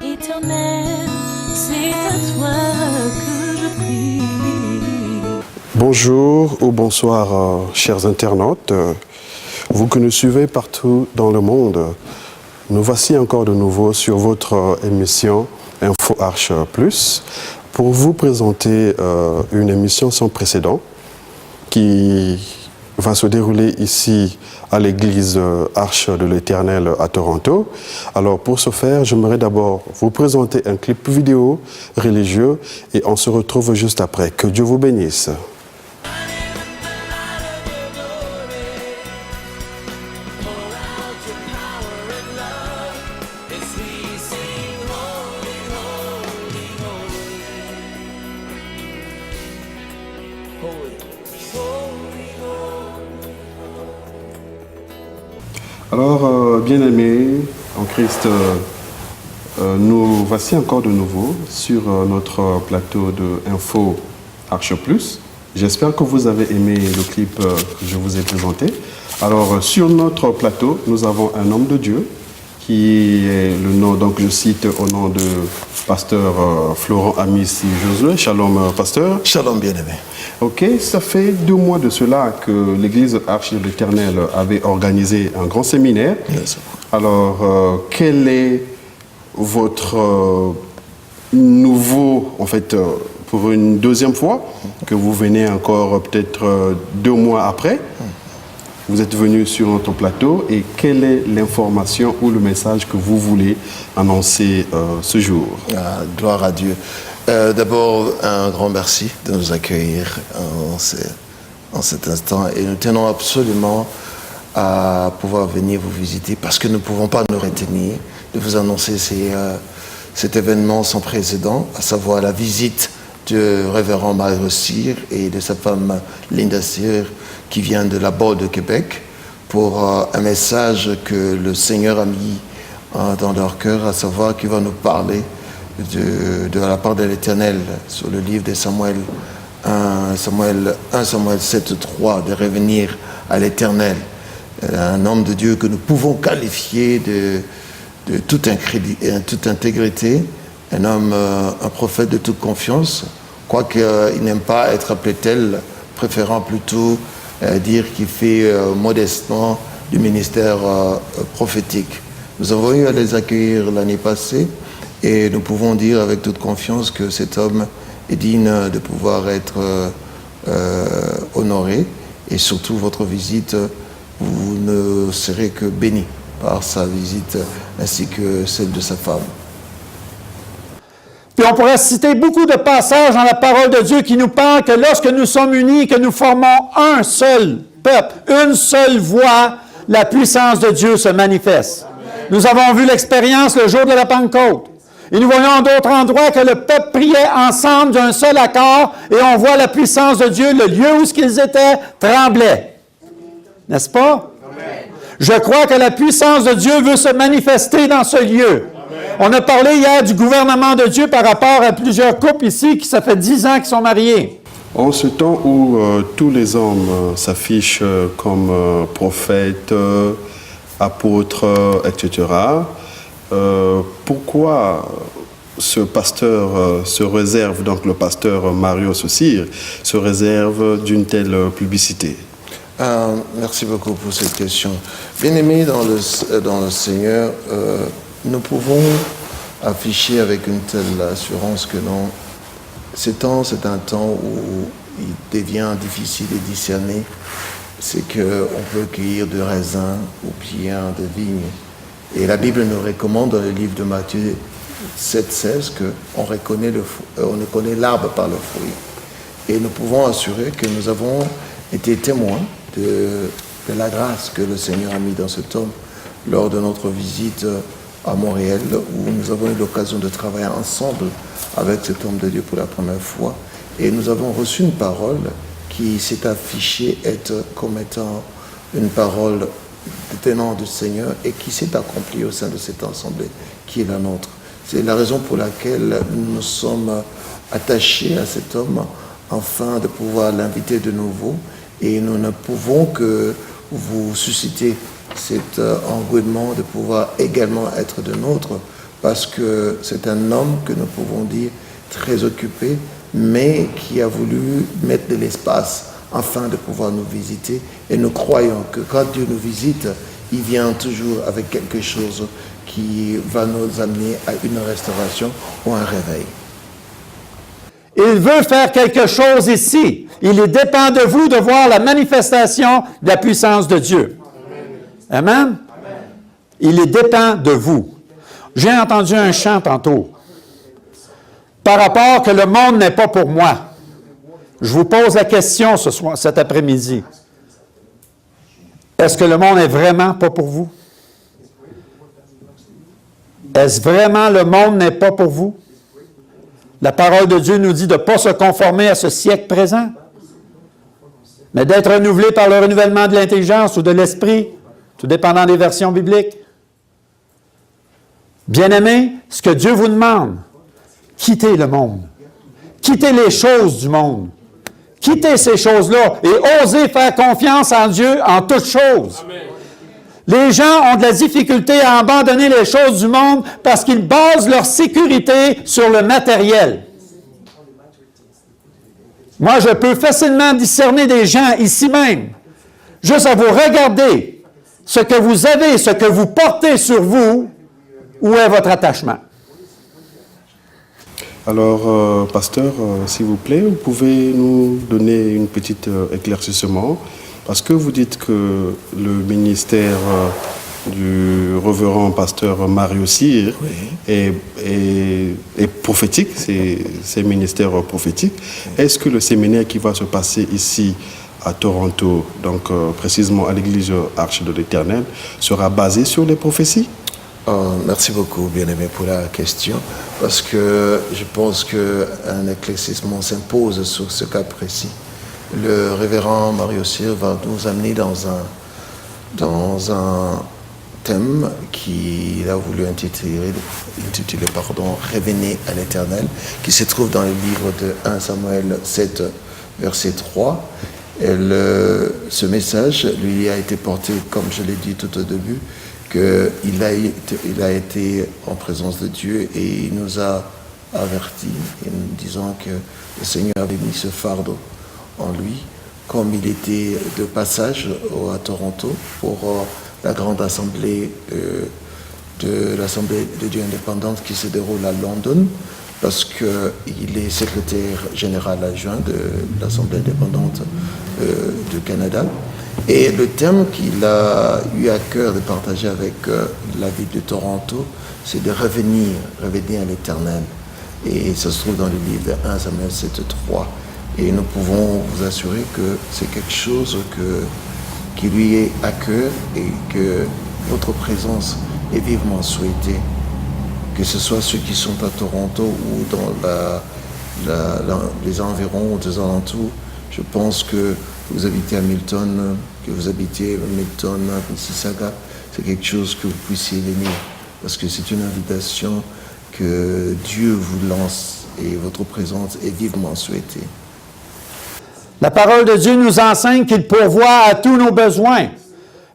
Éternel, c'est à toi que je prie. Bonjour ou bonsoir, chers internautes. Vous que nous suivez partout dans le monde, nous voici encore de nouveau sur votre émission Info Arche Plus pour vous présenter une émission sans précédent qui va se dérouler ici à l'église Arche de l'Éternel à Toronto. Alors pour ce faire, j'aimerais d'abord vous présenter un clip vidéo religieux et on se retrouve juste après. Que Dieu vous bénisse. Alors, bien-aimés en Christ, nous voici encore de nouveau sur notre plateau de Info Arche Plus. J'espère que vous avez aimé le clip que je vous ai présenté. Alors, sur notre plateau, nous avons un homme de Dieu qui est le nom, donc je cite au nom de pasteur Florent Amici Josué. Shalom, pasteur. Shalom, bien-aimé. Ok, ça fait 2 mois de cela que l'église Arche de l'Éternel avait organisé un grand séminaire. Yes. Alors, quel est votre nouveau, en fait, pour une deuxième fois, que vous venez encore peut-être 2 mois après, vous êtes venu sur notre plateau et quelle est l'information ou le message que vous voulez annoncer ce jour? Gloire à Dieu. D'abord, un grand merci de nous accueillir en cet instant et nous tenons absolument à pouvoir venir vous visiter parce que nous ne pouvons pas nous retenir de vous annoncer cet événement sans précédent, à savoir la visite du révérend Mario Cyr et de sa femme Linda Cyr qui vient de la Borde de Québec pour un message que le Seigneur a mis dans leur cœur, à savoir qu'il va nous parler de la part de l'Éternel sur le livre de Samuel 1 Samuel 7:3, de revenir à l'Éternel. Un homme de Dieu que nous pouvons qualifier de toute intégrité, un homme, un prophète de toute confiance, quoique il n'aime pas être appelé tel, préférant plutôt dire qu'il fait modestement du ministère prophétique. Nous avons eu à les accueillir l'année passée et nous pouvons dire avec toute confiance que cet homme est digne de pouvoir être honoré et surtout votre visite, vous ne serez que bénis par sa visite ainsi que celle de sa femme. Puis on pourrait citer beaucoup de passages dans la parole de Dieu qui nous parlent que lorsque nous sommes unis, que nous formons un seul peuple, une seule voix, la puissance de Dieu se manifeste. Nous avons vu l'expérience le jour de la Pentecôte. Et nous voyons d'autres endroits que le peuple priait ensemble d'un seul accord et on voit la puissance de Dieu, le lieu où ils étaient tremblait. N'est-ce pas? Je crois que la puissance de Dieu veut se manifester dans ce lieu. On a parlé hier du gouvernement de Dieu par rapport à plusieurs couples ici qui ça fait 10 ans qu'ils sont mariés. En ce temps où tous les hommes s'affichent comme prophètes, apôtres, etc., pourquoi ce pasteur se réserve, donc le pasteur Mario Cyr, se réserve d'une telle publicité? Merci beaucoup pour cette question. Bien-aimés dans le Seigneur, nous pouvons afficher avec une telle assurance que non, c'est un temps où il devient difficile de discerner, c'est qu'on peut cueillir de raisins ou bien de vignes. Et la Bible nous recommande dans le livre de Matthieu 7,16 qu'on reconnaît l'arbre par le fruit. Et nous pouvons assurer que nous avons été témoins de la grâce que le Seigneur a mis dans cet homme lors de notre visite à Montréal, où nous avons eu l'occasion de travailler ensemble avec cet homme de Dieu pour la première fois. Et nous avons reçu une parole qui s'est affichée comme étant une parole tenant du Seigneur et qui s'est accomplie au sein de cette assemblée qui est la nôtre. C'est la raison pour laquelle nous sommes attachés à cet homme afin de pouvoir l'inviter de nouveau et nous ne pouvons que vous susciter cet engouement de pouvoir également être de nôtre parce que c'est un homme que nous pouvons dire très occupé, mais qui a voulu mettre de l'espace afin de pouvoir nous visiter. Et nous croyons que quand Dieu nous visite, il vient toujours avec quelque chose qui va nous amener à une restauration ou un réveil. Il veut faire quelque chose ici. Il dépend de vous de voir la manifestation de la puissance de Dieu. Amen? Il dépend de vous. J'ai entendu un chant tantôt par rapport que le monde n'est pas pour moi. Je vous pose la question cet après-midi. Est-ce que le monde est vraiment pas pour vous? Est-ce vraiment le monde n'est pas pour vous? La parole de Dieu nous dit de ne pas se conformer à ce siècle présent, mais d'être renouvelé par le renouvellement de l'intelligence ou de l'esprit, tout dépendant des versions bibliques. Bien-aimés, ce que Dieu vous demande, quittez le monde. Quittez les choses du monde. Quittez ces choses-là et osez faire confiance en Dieu en toutes choses. Amen. Les gens ont de la difficulté à abandonner les choses du monde parce qu'ils basent leur sécurité sur le matériel. Moi, je peux facilement discerner des gens ici même, juste à vous regarder ce que vous avez, ce que vous portez sur vous, où est votre attachement. Alors, pasteur, s'il vous plaît, vous pouvez nous donner une petite éclaircissement, parce que vous dites que le ministère du révérend pasteur Mario Cyr est prophétique, c'est ministère prophétique. Est-ce que le séminaire qui va se passer ici à Toronto, donc précisément à l'église Arche de l'Éternel, sera basé sur les prophéties? Merci beaucoup, bien-aimé, pour la question, parce que je pense qu'un éclaircissement s'impose sur ce cas précis. Le révérend Mario Cyr va nous amener dans un thème qu'il a voulu intituler Revenez à l'Éternel, qui se trouve dans le livre de 1 Samuel 7, verset 3. Et ce message lui a été porté, comme je l'ai dit tout au début, qu'il a été en présence de Dieu et il nous a avertis en nous disant que le Seigneur avait mis ce fardeau en lui, comme il était de passage à Toronto pour la grande assemblée de l'Assemblée de Dieu indépendante qui se déroule à London, parce qu'il est secrétaire général adjoint de l'Assemblée indépendante du Canada. Et le thème qu'il a eu à cœur de partager avec la ville de Toronto, c'est de revenir à l'Éternel. Et ça se trouve dans le livre de 1 Samuel 7.3. Et nous pouvons vous assurer que c'est quelque chose qui lui est à cœur et que votre présence est vivement souhaitée. Que ce soit ceux qui sont à Toronto ou dans les environs ou des alentours, je pense que vous habitez à Milton, que vous habitez à Milton, à Mississauga, c'est quelque chose que vous puissiez venir. Parce que c'est une invitation que Dieu vous lance et votre présence est vivement souhaitée. La parole de Dieu nous enseigne qu'il pourvoit à tous nos besoins.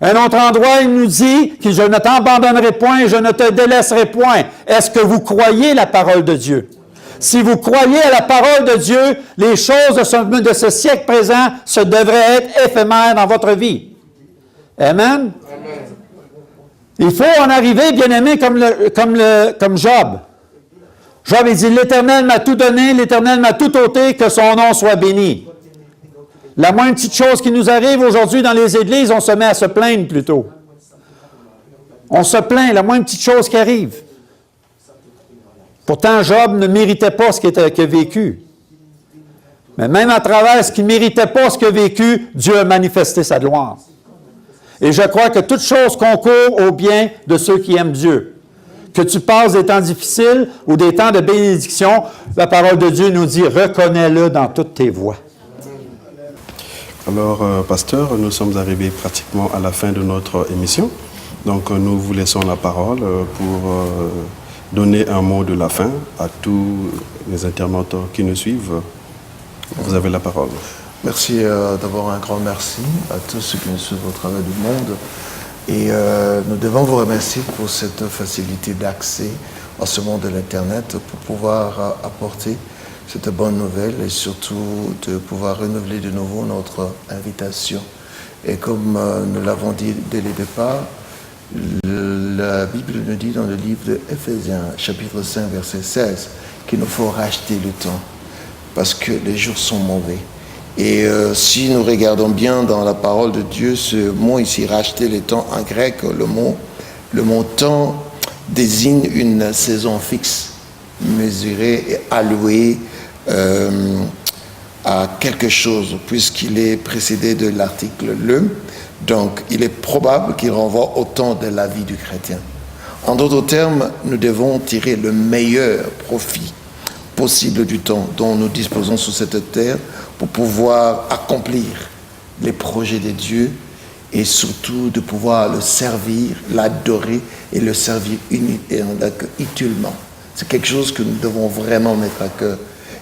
Un autre endroit, il nous dit que je ne t'abandonnerai point et je ne te délaisserai point. Est-ce que vous croyez la parole de Dieu? Si vous croyez à la parole de Dieu, les choses de ce siècle présent devraient être éphémères dans votre vie. Amen? Amen. Il faut en arriver, bien-aimé, comme Job. Job, il dit, l'Éternel m'a tout donné, l'Éternel m'a tout ôté, que son nom soit béni. La moindre petite chose qui nous arrive aujourd'hui dans les églises, on se met à se plaindre plutôt. On se plaint, la moindre petite chose qui arrive. Pourtant, Job ne méritait pas ce qu'il a vécu. Mais même à travers ce qu'il ne méritait pas ce qu'il a vécu, Dieu a manifesté sa gloire. Et je crois que toute chose concourt au bien de ceux qui aiment Dieu. Que tu passes des temps difficiles ou des temps de bénédiction, la parole de Dieu nous dit, reconnais-le dans toutes tes voies. Alors, pasteur, nous sommes arrivés pratiquement à la fin de notre émission. Donc, nous vous laissons la parole pour donner un mot de la fin à tous les internautes qui nous suivent. Vous avez la parole. Merci, d'abord un grand merci à tous ceux qui nous suivent au travers du monde. Et nous devons vous remercier pour cette facilité d'accès en ce monde de l'Internet pour pouvoir apporter cette bonne nouvelle et surtout de pouvoir renouveler de nouveau notre invitation. Et comme nous l'avons dit dès le départ, la Bible nous dit dans le livre de Éphésiens, chapitre 5, verset 16, qu'il nous faut racheter le temps parce que les jours sont mauvais. Et si nous regardons bien dans la parole de Dieu, ce mot ici, racheter le temps, en grec, le mot temps désigne une saison fixe, mesurée et allouée à quelque chose, puisqu'il est précédé de l'article le. Donc, il est probable qu'il renvoie au temps de la vie du chrétien. En d'autres termes, nous devons tirer le meilleur profit possible du temps dont nous disposons sur cette terre pour pouvoir accomplir les projets de Dieu et surtout de pouvoir le servir, l'adorer et le servir utilement. C'est quelque chose que nous devons vraiment mettre à cœur.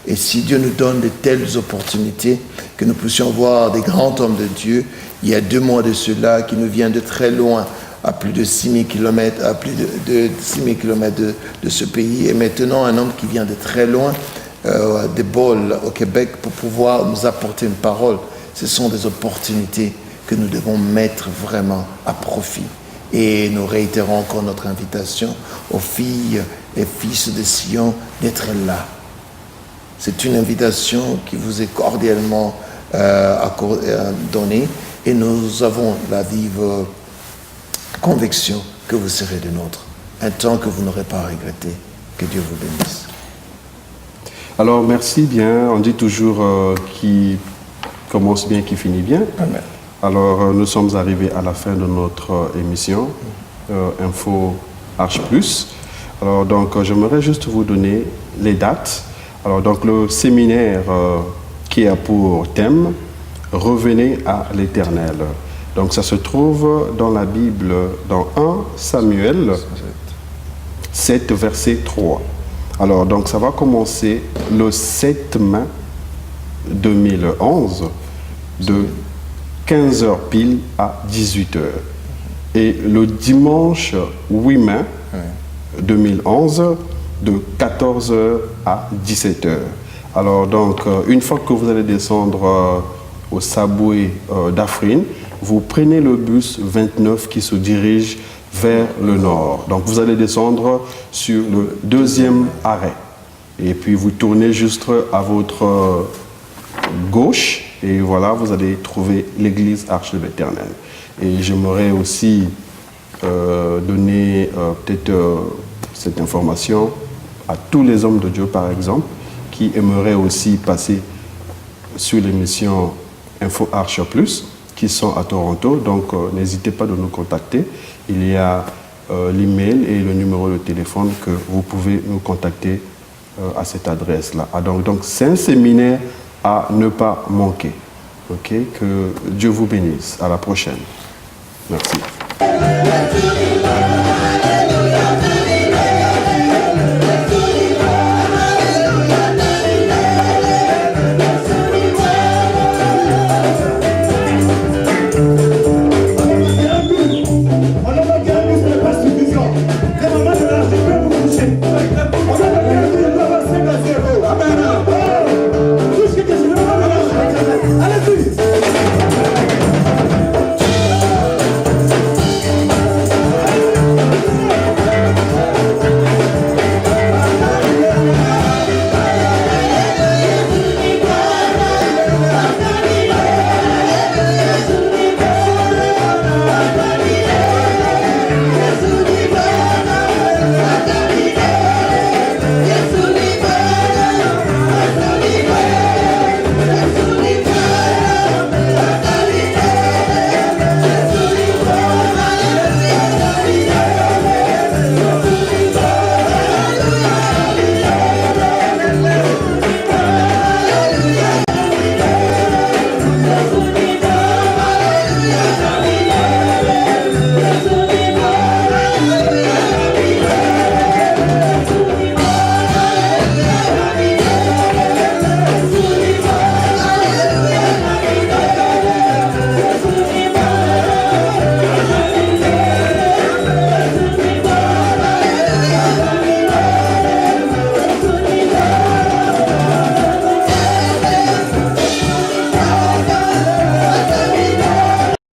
Et si Dieu nous donne de telles opportunités, que nous puissions voir des grands hommes de Dieu, il y a 2 mois de cela, qui nous vient de très loin, à plus de 6000 km, à plus de 6000 km de ce pays, et maintenant un homme qui vient de très loin, de Bol au Québec, pour pouvoir nous apporter une parole. Ce sont des opportunités que nous devons mettre vraiment à profit. Et nous réitérons encore notre invitation aux filles et fils de Sion d'être là. C'est une invitation qui vous est cordialement donnée et nous avons la vive conviction que vous serez des nôtres. Un temps que vous n'aurez pas regretté. Que Dieu vous bénisse. Alors, merci bien. On dit toujours qui commence bien, qui finit bien. Amen. Alors, nous sommes arrivés à la fin de notre émission, Info Arche Plus. Alors, donc, j'aimerais juste vous donner les dates. Alors, donc, le séminaire qui a pour thème « Revenez à l'Éternel ». Donc, ça se trouve dans la Bible, dans 1 Samuel 7, verset 3. Alors, donc, ça va commencer le 7 mai 2011 de 15h pile à 18h. Et le dimanche 8 mai 2011 de 14h à 17h. Alors donc, une fois que vous allez descendre au Subway d'Afrine, vous prenez le bus 29 qui se dirige vers le nord. Donc vous allez descendre sur le 2e arrêt. Et puis vous tournez juste à votre gauche et voilà, vous allez trouver l'église Arche de l'Éternel. Et j'aimerais aussi donner peut-être cette information à tous les hommes de Dieu, par exemple, qui aimeraient aussi passer sur l'émission Info Arche Plus, qui sont à Toronto. Donc, n'hésitez pas de nous contacter. Il y a l'email et le numéro de téléphone que vous pouvez nous contacter à cette adresse-là. Donc c'est un séminaire à ne pas manquer. Ok, que Dieu vous bénisse. À la prochaine. Merci.